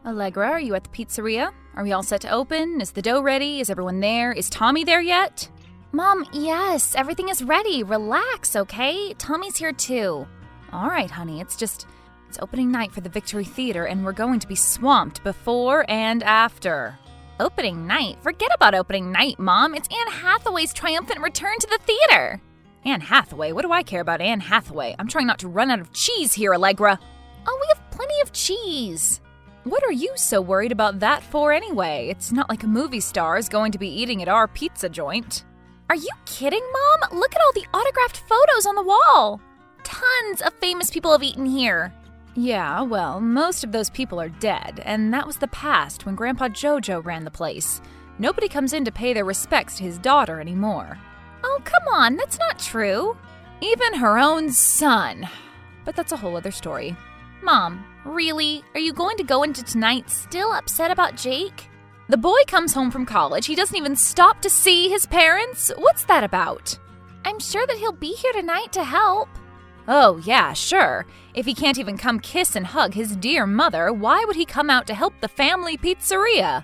Allegra, are you at the pizzeria? Are we all set to open? Is the dough ready? Is everyone there? Is Tommy there yet? Mom, yes, everything is ready. Relax, okay? Tommy's here too. All right, honey, it's opening night for the Victory Theater, and we're going to be swamped before and after. Opening night? Forget about opening night, Mom. It's Anne Hathaway's triumphant return to the theater. Anne Hathaway? What do I care about Anne Hathaway? I'm trying not to run out of cheese here, Allegra. Oh, we have plenty of cheese. What are you so worried about that for anyway? It's not like a movie star is going to be eating at our pizza joint. Are you kidding, Mom? Look at all the autographed photos on the wall. Tons of famous people have eaten here. Yeah, well, most of those people are dead, and that was the past when Grandpa Jojo ran the place. Nobody comes in to pay their respects to his daughter anymore. Oh, come on, that's not true. Even her own son. But that's a whole other story. Mom, really? Are you going to go into tonight still upset about Jake? The boy comes home from college. He doesn't even stop to see his parents. What's that about? I'm sure that he'll be here tonight to help. Oh, yeah, sure. If he can't even come kiss and hug his dear mother, why would he come out to help the family pizzeria?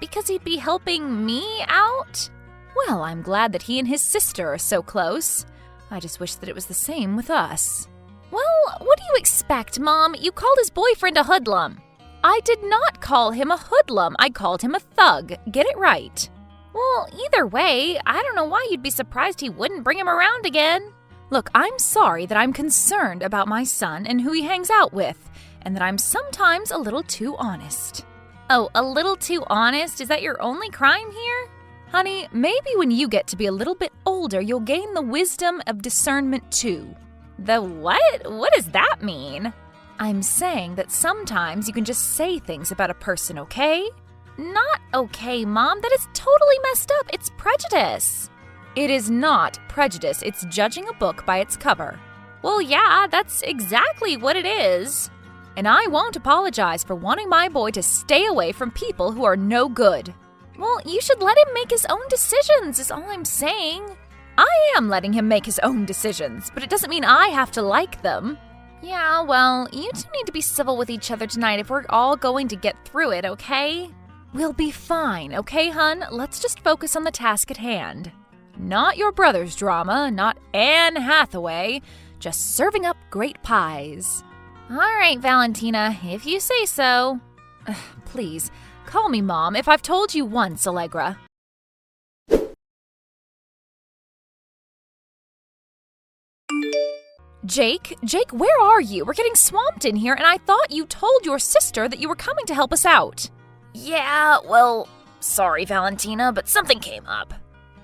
Because he'd be helping me out? Well, I'm glad that he and his sister are so close. I just wish that it was the same with us. Well, what do you expect, Mom? You called his boyfriend a hoodlum. I did not call him a hoodlum. I called him a thug. Get it right. Well, either way, I don't know why you'd be surprised he wouldn't bring him around again. Look, I'm sorry that I'm concerned about my son and who he hangs out with, and that I'm sometimes a little too honest. Oh, a little too honest? Is that your only crime here? Honey, maybe when you get to be a little bit older, you'll gain the wisdom of discernment too. The what? What does that mean? I'm saying that sometimes you can just say things about a person, okay? Not okay, Mom. That is totally messed up. It's prejudice. It is not prejudice. It's judging a book by its cover. Well, yeah, that's exactly what it is. And I won't apologize for wanting my boy to stay away from people who are no good. Well, you should let him make his own decisions, is all I'm saying. I am letting him make his own decisions, but it doesn't mean I have to like them. Yeah, well, you two need to be civil with each other tonight if we're all going to get through it, okay? We'll be fine, okay, hun? Let's just focus on the task at hand. Not your brother's drama, not Anne Hathaway, just serving up great pies. All right, Valentina, if you say so. Please, call me Mom if I've told you once, Allegra. Jake, where are you? We're getting swamped in here, and I thought you told your sister that you were coming to help us out. Yeah, well, sorry, Valentina, but something came up.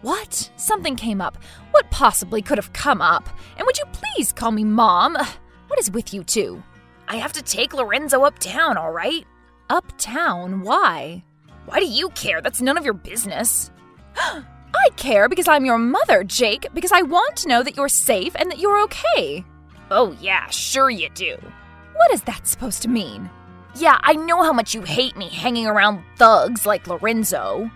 What? Something came up? What possibly could have come up? And would you please call me Mom? What is with you two? I have to take Lorenzo uptown, all right? Uptown? Why? Why do you care? That's none of your business. I care because I'm your mother, Jake, because I want to know that you're safe and that you're okay. Oh yeah, sure you do. What is that supposed to mean? Yeah, I know how much you hate me hanging around thugs like Lorenzo.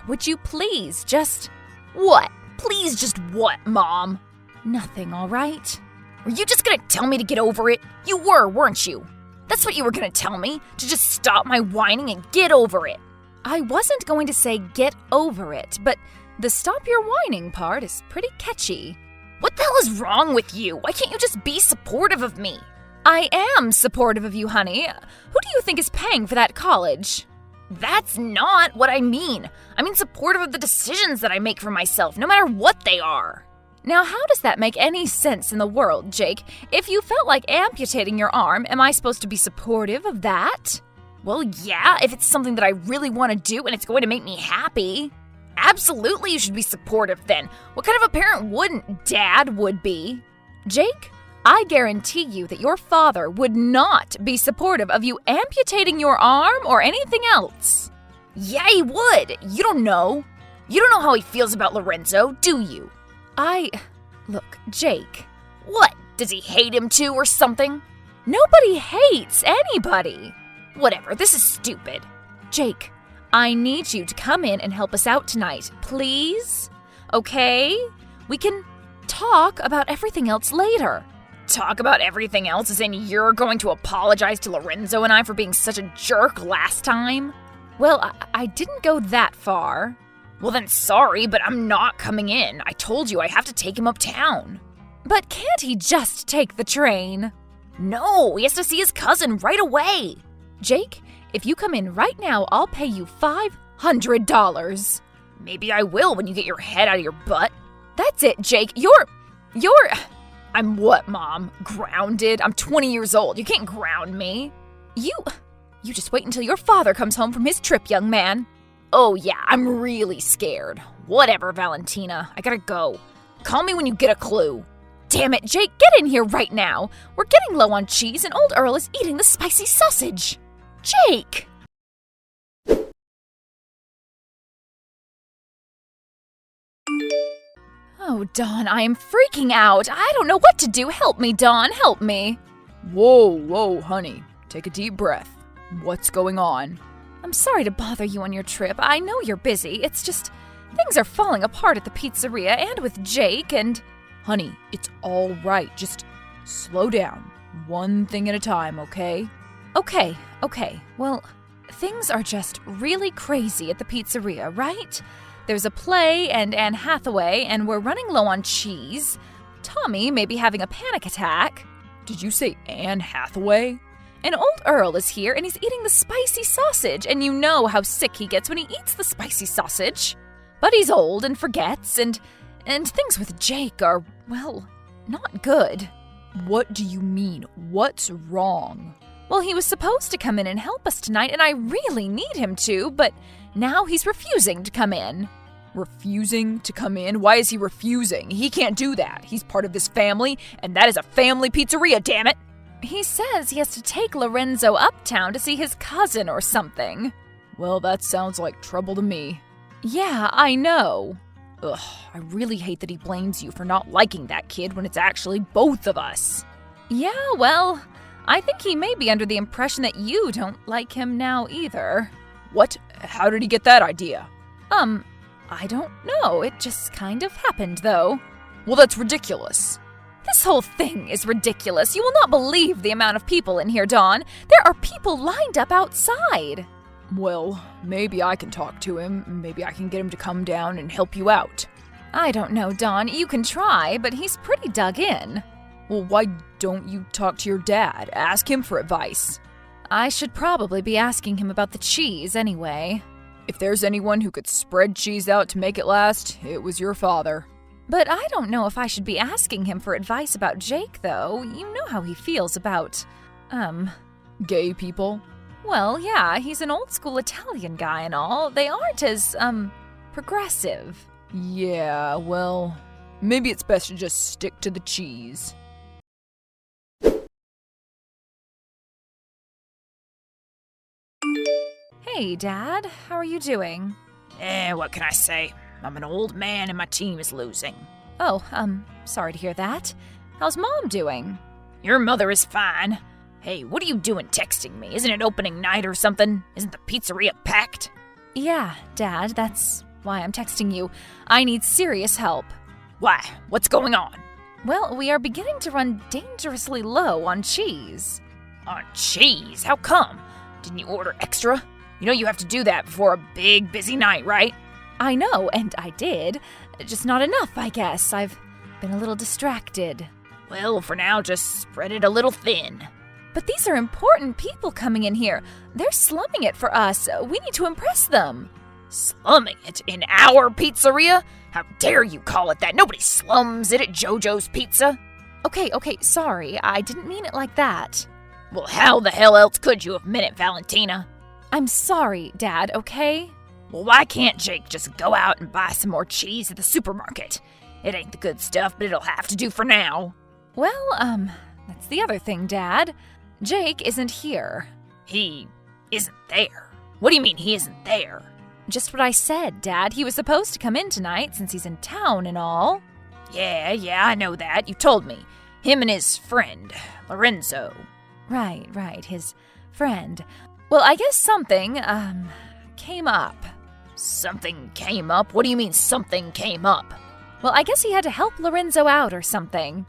Would you please just... What? Please just what, Mom? Nothing, all right? Were you just gonna tell me to get over it? You were, weren't you? That's what you were gonna tell me, to just stop my whining and get over it. I wasn't going to say get over it, but the stop your whining part is pretty catchy. What the hell is wrong with you? Why can't you just be supportive of me? I am supportive of you, honey. Who do you think is paying for that college? That's not what I mean. I mean supportive of the decisions that I make for myself, no matter what they are. Now, how does that make any sense in the world, Jake? If you felt like amputating your arm, am I supposed to be supportive of that? Well, yeah, if it's something that I really want to do and it's going to make me happy. Absolutely, you should be supportive then. What kind of a parent wouldn't? Dad would be. Jake, I guarantee you that your father would not be supportive of you amputating your arm or anything else. Yeah, he would. You don't know. You don't know how he feels about Lorenzo, do you? Look, Jake. What? Does he hate him too or something? Nobody hates anybody. Whatever, this is stupid. Jake, I need you to come in and help us out tonight, please? Okay? We can talk about everything else later. talk about everything else as in you're going to apologize to Lorenzo and I for being such a jerk last time? Well, I didn't go that far. Well then sorry, but I'm not coming in. I told you I have to take him uptown. But can't he just take the train? No, he has to see his cousin right away. Jake, if you come in right now, I'll pay you $500. Maybe I will when you get your head out of your butt. That's it, Jake. I'm what, Mom? Grounded? I'm 20 years old. You can't ground me. You just wait until your father comes home from his trip, young man. Oh yeah, I'm really scared. Whatever, Valentina. I gotta go. Call me when you get a clue. Damn it, Jake, get in here right now. We're getting low on cheese and old Earl is eating the spicy sausage. Jake! Oh, Dawn, I am freaking out. I don't know what to do. Help me, Dawn, help me. Whoa, honey. Take a deep breath. What's going on? I'm sorry to bother you on your trip. I know you're busy. It's just things are falling apart at the pizzeria and with Jake and... Honey, it's all right. Just slow down. One thing at a time, okay? Okay. Well, things are just really crazy at the pizzeria, right? There's a play and Anne Hathaway, and we're running low on cheese. Tommy may be having a panic attack. Did you say Anne Hathaway? And old Earl is here, and he's eating the spicy sausage, and you know how sick he gets when he eats the spicy sausage. But he's old and forgets, and things with Jake are, well, not good. What do you mean? What's wrong? Well, he was supposed to come in and help us tonight, and I really need him to, but now he's refusing to come in. Refusing to come in? Why is he refusing? He can't do that. He's part of this family, and that is a family pizzeria, damn it! He says he has to take Lorenzo uptown to see his cousin or something. Well, that sounds like trouble to me. Yeah, I know. Ugh, I really hate that he blames you for not liking that kid when it's actually both of us. Yeah, well, I think he may be under the impression that you don't like him now either. What? How did he get that idea? I don't know. It just kind of happened, though. Well, that's ridiculous. This whole thing is ridiculous. You will not believe the amount of people in here, Dawn. There are people lined up outside. Well, maybe I can talk to him. Maybe I can get him to come down and help you out. I don't know, Dawn. You can try, but he's pretty dug in. Well, why don't you talk to your dad? Ask him for advice. I should probably be asking him about the cheese anyway. If there's anyone who could spread cheese out to make it last, it was your father. But I don't know if I should be asking him for advice about Jake, though. You know how he feels about, gay people? Well, yeah, he's an old-school Italian guy and all. They aren't as, progressive. Yeah, well, maybe it's best to just stick to the cheese. Hey, Dad. How are you doing? What can I say? I'm an old man and my team is losing. Oh, sorry to hear that. How's Mom doing? Your mother is fine. Hey, what are you doing texting me? Isn't it opening night or something? Isn't the pizzeria packed? Yeah, Dad, that's why I'm texting you. I need serious help. Why? What's going on? Well, we are beginning to run dangerously low on cheese. On cheese? How come? Didn't you order extra? You know you have to do that before a big, busy night, right? I know, and I did. Just not enough, I guess. I've been a little distracted. Well, for now, just spread it a little thin. But these are important people coming in here. They're slumming it for us. We need to impress them. Slumming it? In our pizzeria? How dare you call it that? Nobody slums it at JoJo's Pizza. Okay, sorry. I didn't mean it like that. Well, how the hell else could you have meant it, Valentina? I'm sorry, Dad, okay? Well, why can't Jake just go out and buy some more cheese at the supermarket? It ain't the good stuff, but it'll have to do for now. Well, that's the other thing, Dad. Jake isn't here. He isn't there? What do you mean he isn't there? Just what I said, Dad. He was supposed to come in tonight since he's in town and all. Yeah, I know that. You told me. Him and his friend, Lorenzo. Right, his friend. Well, I guess something, came up. Something came up? What do you mean something came up? Well, I guess he had to help Lorenzo out or something.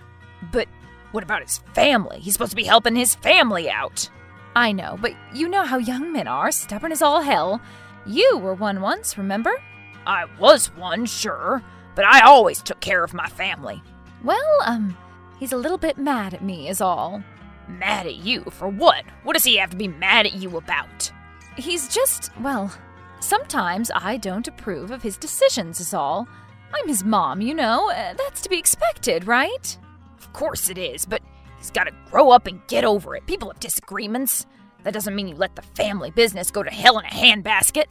But What about his family? He's supposed to be helping his family out. I know, but you know how young men are, stubborn as all hell. You were one once, remember? I was one, sure, but I always took care of my family. Well, he's a little bit mad at me is all. Mad at you for what? What does he have to be mad at you about? He's just, well, sometimes I don't approve of his decisions is all. I'm his mom, you know. That's to be expected, right? Of course it is, but he's got to grow up and get over it. People have disagreements. That doesn't mean you let the family business go to hell in a handbasket.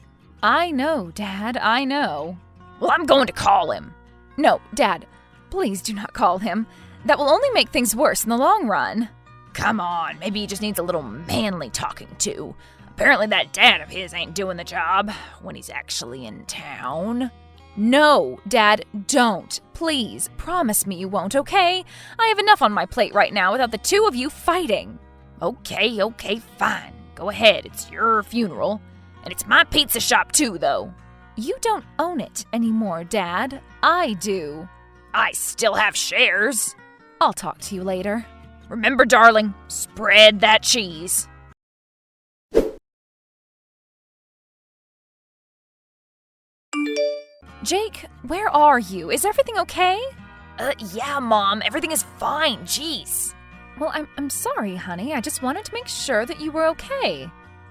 I know, Dad, I know. Well, I'm going to call him. No, Dad, please do not call him. That will only make things worse in the long run. Come on, maybe he just needs a little manly talking to. Apparently that dad of his ain't doing the job when he's actually in town. No, Dad, don't. Please, promise me you won't, okay? I have enough on my plate right now without the two of you fighting. Okay, fine. Go ahead, it's your funeral. And it's my pizza shop too, though. You don't own it anymore, Dad. I do. I still have shares. I'll talk to you later. Remember, darling, spread that cheese. Jake, where are you? Is everything okay? Yeah, Mom, everything is fine, jeez. Well, I'm sorry, honey. I just wanted to make sure that you were okay.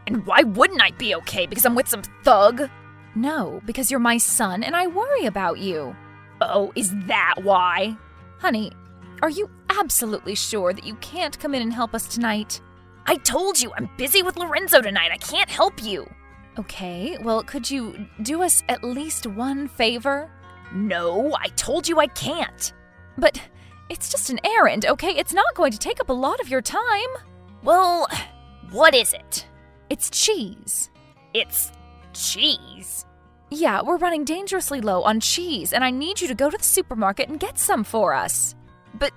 And why wouldn't I be okay? Because I'm with some thug? No, because you're my son and I worry about you. Oh, is that why? Honey, are you absolutely sure that you can't come in and help us tonight? I told you, I'm busy with Lorenzo tonight. I can't help you. Okay, well, could you do us at least one favor? No, I told you I can't. But it's just an errand, okay? It's not going to take up a lot of your time. Well, what is it? It's cheese. It's cheese? Yeah, we're running dangerously low on cheese, and I need you to go to the supermarket and get some for us. But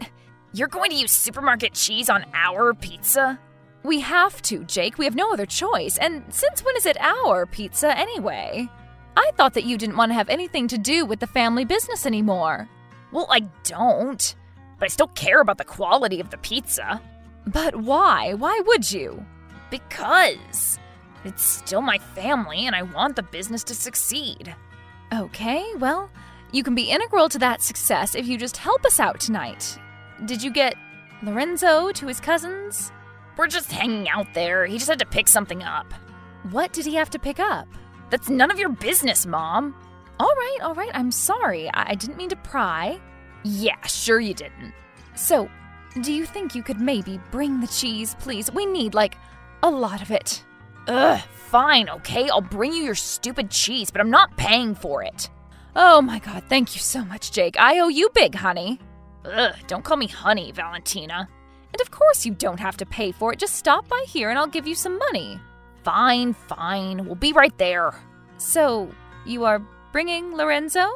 you're going to use supermarket cheese on our pizza? We have to, Jake. We have no other choice. And since when is it our pizza anyway? I thought that you didn't want to have anything to do with the family business anymore. Well, I don't. But I still care about the quality of the pizza. But why? Why would you? Because it's still my family and I want the business to succeed. Okay, well, you can be integral to that success if you just help us out tonight. Did you get Lorenzo to his cousins? We're just hanging out there. He just had to pick something up. What did he have to pick up? That's none of your business, Mom. All right, I'm sorry. I didn't mean to pry. Yeah, sure you didn't. So, do you think you could maybe bring the cheese, please? We need, a lot of it. Ugh, fine, okay? I'll bring you your stupid cheese, but I'm not paying for it. Oh my God, thank you so much, Jake. I owe you big, honey. Ugh, don't call me honey, Valentina. And of course you don't have to pay for it. Just stop by here and I'll give you some money. Fine. We'll be right there. So, you are bringing Lorenzo?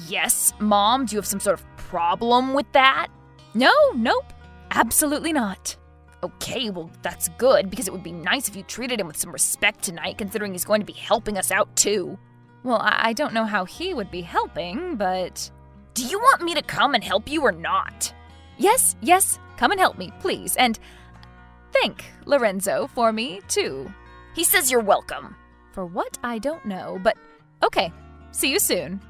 Yes, Mom. Do you have some sort of problem with that? Nope. Absolutely not. Okay, well, that's good, because it would be nice if you treated him with some respect tonight, considering he's going to be helping us out, too. Well, I don't know how he would be helping, but... Do you want me to come and help you or not? Yes, come and help me, please, and thank Lorenzo for me, too. He says you're welcome. For what, I don't know, but okay, see you soon.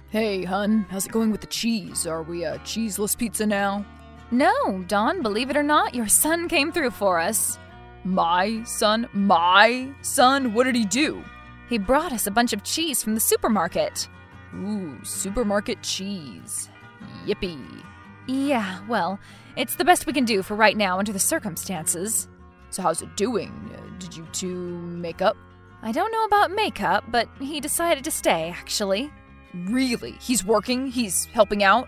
Hey, hun, how's it going with the cheese? Are we a cheeseless pizza now? No, Don, believe it or not, your son came through for us. My son? My son? What did he do? He brought us a bunch of cheese from the supermarket. Ooh, supermarket cheese. Yippee. Yeah, well, it's the best we can do for right now under the circumstances. So how's it doing? Did you two make up? I don't know about makeup, but he decided to stay, actually. Really? He's working? He's helping out?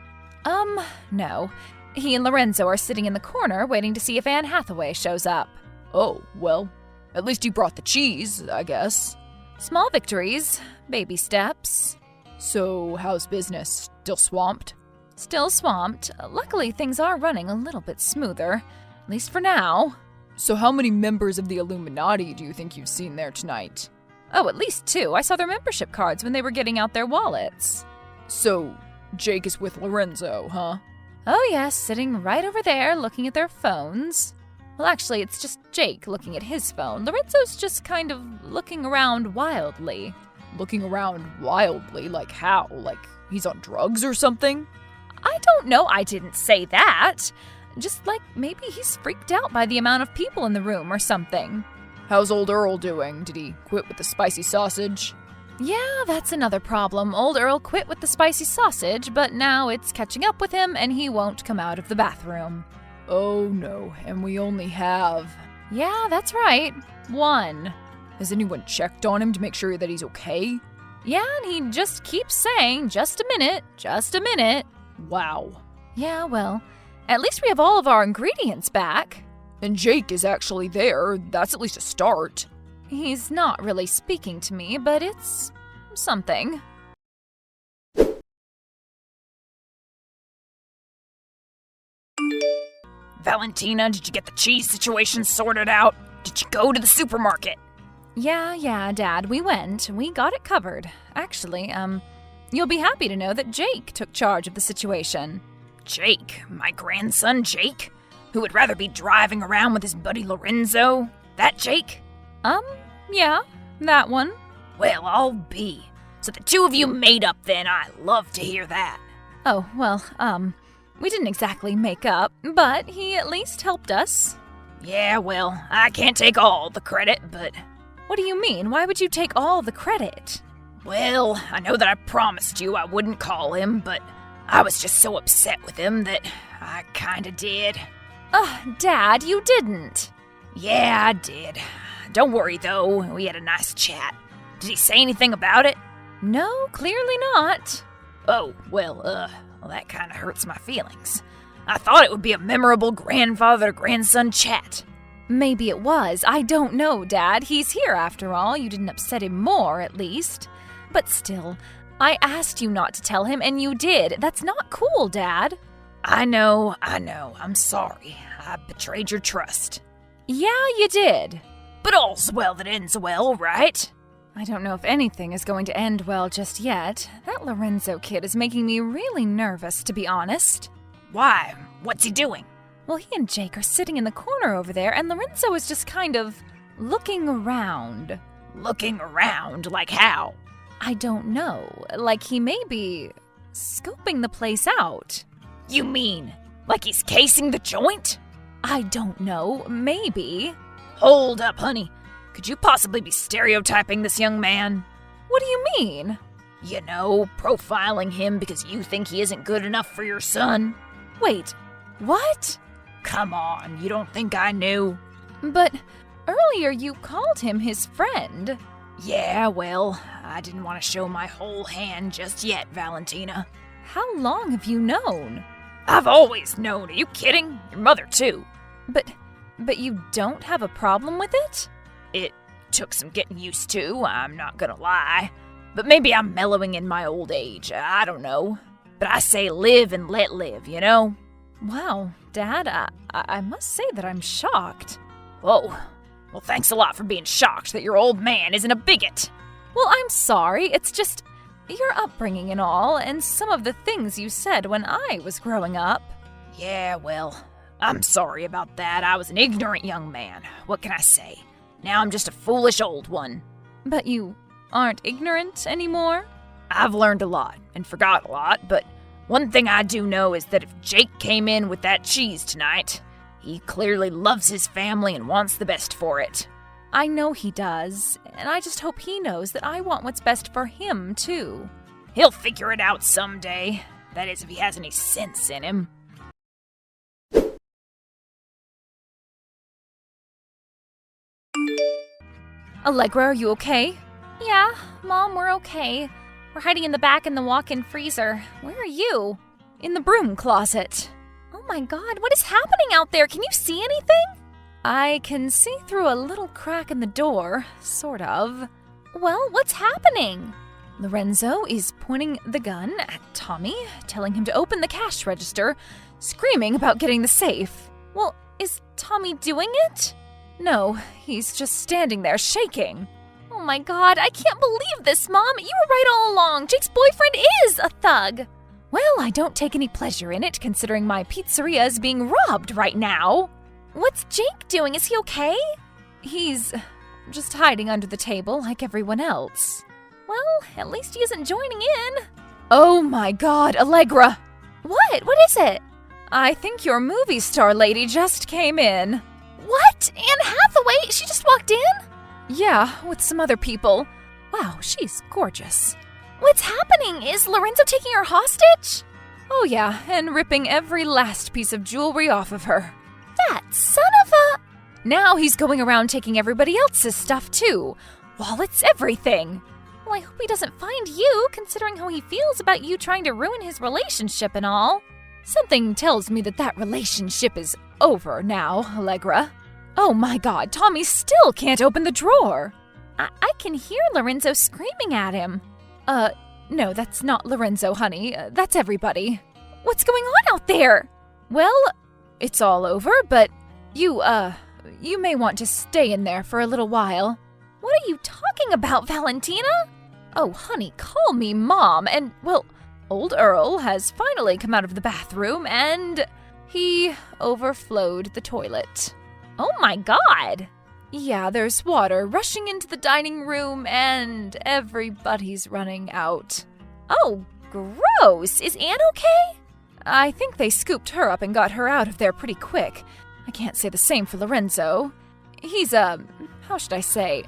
No. He and Lorenzo are sitting in the corner waiting to see if Anne Hathaway shows up. Oh, well, at least he brought the cheese, I guess. Small victories, baby steps. So, how's business? Still swamped? Still swamped. Luckily, things are running a little bit smoother, at least for now. So how many members of the Illuminati do you think you've seen there tonight? Oh, at least 2. I saw their membership cards when they were getting out their wallets. So, Jake is with Lorenzo, huh? Oh, yes, sitting right over there looking at their phones. Well, actually, it's just Jake looking at his phone. Lorenzo's just kind of looking around wildly. Looking around wildly? Like how? Like he's on drugs or something? I don't know. I didn't say that. Just like maybe he's freaked out by the amount of people in the room or something. How's old Earl doing? Did he quit with the spicy sausage? Yeah, that's another problem. Old Earl quit with the spicy sausage, but now it's catching up with him and he won't come out of the bathroom. Oh no, and we only have... Yeah, that's right. 1. Has anyone checked on him to make sure that he's okay? Yeah, and he just keeps saying, just a minute, just a minute. Wow. Yeah, well, at least we have all of our ingredients back. And Jake is actually there. That's at least a start. He's not really speaking to me, but it's something. Valentina, did you get the cheese situation sorted out? Did you go to the supermarket? Yeah, Dad, we went. We got it covered. Actually, you'll be happy to know that Jake took charge of the situation. Jake? My grandson Jake? Who would rather be driving around with his buddy Lorenzo? That Jake? Yeah, that one. Well, I'll be. So the 2 of you made up then. I love to hear that. Oh, well, we didn't exactly make up, but he at least helped us. Yeah, well, I can't take all the credit, but... What do you mean? Why would you take all the credit? Well, I know that I promised you I wouldn't call him, but I was just so upset with him that I kinda did. Dad, you didn't. Yeah, I did. Don't worry, though. We had a nice chat. Did he say anything about it? No, clearly not. Oh, well, that kinda hurts my feelings. I thought it would be a memorable grandfather-grandson chat. Maybe it was. I don't know, Dad. He's here after all. You didn't upset him more, at least. But still, I asked you not to tell him, and you did. That's not cool, Dad. I know. I'm sorry. I betrayed your trust. Yeah, you did. But all's well that ends well, right? I don't know if anything is going to end well just yet. That Lorenzo kid is making me really nervous, to be honest. Why? What's he doing? Well, he and Jake are sitting in the corner over there, and Lorenzo is just kind of looking around. Looking around? Like how? I don't know. Like he may be scoping the place out. You mean, like he's casing the joint? I don't know. Maybe. Hold up, honey. Could you possibly be stereotyping this young man? What do you mean? You know, profiling him because you think he isn't good enough for your son? Wait, what? Come on, you don't think I knew? But earlier you called him his friend. Yeah, well, I didn't want to show my whole hand just yet, Valentina. How long have you known? I've always known. Are you kidding? Your mother, too. But you don't have a problem with it? It took some getting used to, I'm not gonna lie. But maybe I'm mellowing in my old age, I don't know. But I say live and let live, you know? Wow, Dad, I must say that I'm shocked. Whoa. Well, thanks a lot for being shocked that your old man isn't a bigot. Well, I'm sorry. It's just your upbringing and all, and some of the things you said when I was growing up. Yeah, well, I'm sorry about that. I was an ignorant young man. What can I say? Now I'm just a foolish old one. But you aren't ignorant anymore? I've learned a lot and forgot a lot, but one thing I do know is that if Jake came in with that cheese tonight, he clearly loves his family and wants the best for it. I know he does, and I just hope he knows that I want what's best for him, too. He'll figure it out someday. That is, if he has any sense in him. Allegra, are you okay? Yeah, Mom, we're okay. We're hiding in the back in the walk-in freezer. Where are you? In the broom closet. Oh my God, what is happening out there? Can you see anything? I can see through a little crack in the door, sort of. Well, what's happening? Lorenzo is pointing the gun at Tommy, telling him to open the cash register, screaming about getting the safe. Well, is Tommy doing it? No, he's just standing there shaking. Oh my God, I can't believe this, Mom. You were right all along. Jake's boyfriend is a thug. Well, I don't take any pleasure in it, considering my pizzeria is being robbed right now. What's Jake doing? Is he okay? He's just hiding under the table like everyone else. Well, at least he isn't joining in. Oh my God, Allegra! What? What is it? I think your movie star lady just came in. What? Anne Hathaway? She just walked in? Yeah, with some other people. Wow, she's gorgeous. What's happening? Is Lorenzo taking her hostage? Oh yeah, and ripping every last piece of jewelry off of her. That son of a... Now he's going around taking everybody else's stuff too. Wallets, everything. Well, I hope he doesn't find you, considering how he feels about you trying to ruin his relationship and all. Something tells me that relationship is over now, Allegra. Oh my God, Tommy still can't open the drawer. I can hear Lorenzo screaming at him. No, that's not Lorenzo, honey. That's everybody. What's going on out there? Well, it's all over, but you may want to stay in there for a little while. What are you talking about, Valentina? Oh, honey, call me Mom. And, well, old Earl has finally come out of the bathroom and he overflowed the toilet. Oh my God! Yeah, there's water rushing into the dining room and everybody's running out. Oh, gross! Is Anne okay? I think they scooped her up and got her out of there pretty quick. I can't say the same for Lorenzo. He's, how should I say,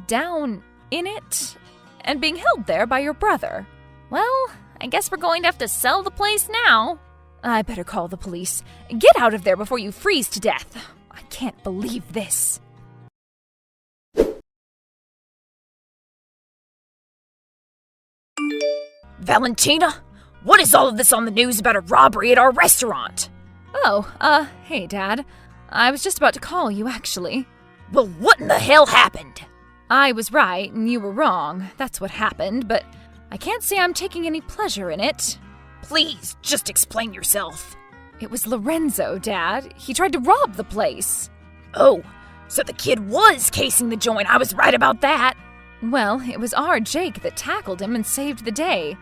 down in it and being held there by your brother. Well, I guess we're going to have to sell the place now. I better call the police. Get out of there before you freeze to death. I can't believe this. Valentina, what is all of this on the news about a robbery at our restaurant? Oh, hey, Dad. I was just about to call you, actually. Well, what in the hell happened? I was right and you were wrong. That's what happened, but I can't say I'm taking any pleasure in it. Please, just explain yourself. It was Lorenzo, Dad. He tried to rob the place. Oh, so the kid was casing the joint. I was right about that. Well, it was our Jake that tackled him and saved the day.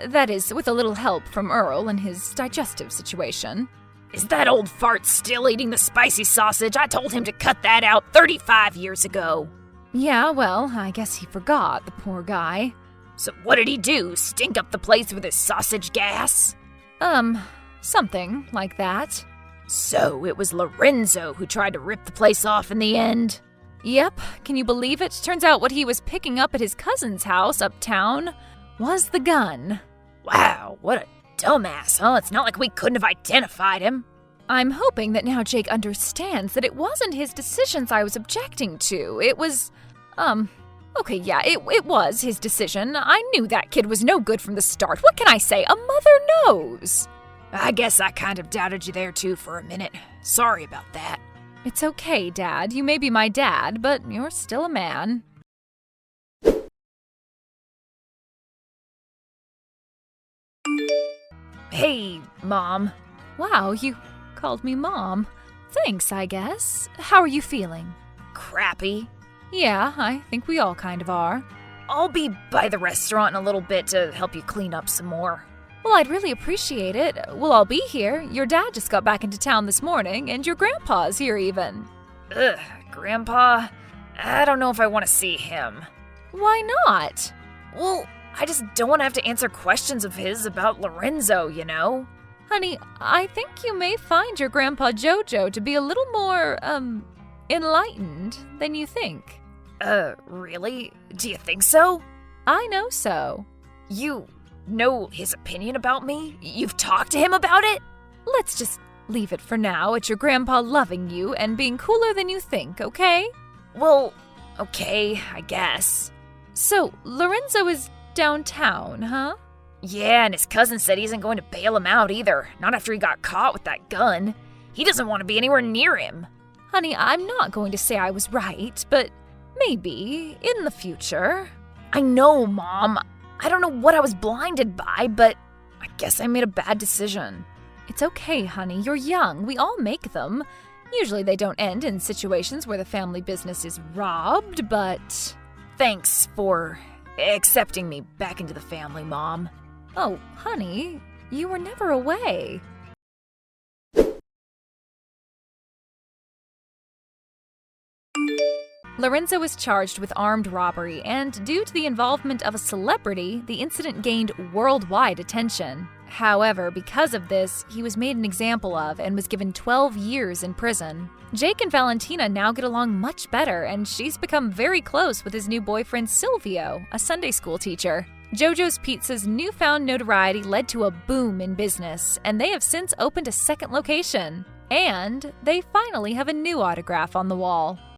That is, with a little help from Earl and his digestive situation. Is that old fart still eating the spicy sausage? I told him to cut that out 35 years ago. Yeah, well, I guess he forgot, the poor guy. So what did he do? Stink up the place with his sausage gas? Something like that. So it was Lorenzo who tried to rip the place off in the end? Yep, can you believe it? Turns out what he was picking up at his cousin's house uptown was the gun. Wow, what a dumbass, huh? It's not like we couldn't have identified him. I'm hoping that now Jake understands that it wasn't his decisions I was objecting to. It was, okay, yeah, it was his decision. I knew that kid was no good from the start. What can I say? A mother knows. I guess I kind of doubted you there too for a minute. Sorry about that. It's okay, Dad. You may be my dad, but you're still a man. Hey, Mom. Wow, you called me Mom. Thanks, I guess. How are you feeling? Crappy. Yeah, I think we all kind of are. I'll be by the restaurant in a little bit to help you clean up some more. Well, I'd really appreciate it. We'll all be here. Your dad just got back into town this morning, and your grandpa's here even. Ugh, Grandpa? I don't know if I want to see him. Why not? Well, I just don't want to have to answer questions of his about Lorenzo, you know? Honey, I think you may find your grandpa Jojo to be a little more, enlightened than you think. Really? Do you think so? I know so. You know his opinion about me? You've talked to him about it? Let's just leave it for now at your grandpa loving you and being cooler than you think, okay? Well, okay, I guess. So, Lorenzo is downtown, huh? Yeah, and his cousin said he isn't going to bail him out either. Not after he got caught with that gun. He doesn't want to be anywhere near him. Honey, I'm not going to say I was right, but maybe in the future. I know, Mom. I don't know what I was blinded by, but I guess I made a bad decision. It's okay, honey. You're young. We all make them. Usually they don't end in situations where the family business is robbed, but Thanks for accepting me back into the family, Mom. Oh, honey, you were never away. Lorenzo was charged with armed robbery, and due to the involvement of a celebrity, the incident gained worldwide attention. However, because of this, he was made an example of and was given 12 years in prison. Jake and Valentina now get along much better, and she's become very close with his new boyfriend Silvio, a Sunday school teacher. JoJo's Pizza's newfound notoriety led to a boom in business, and they have since opened a second location. And they finally have a new autograph on the wall.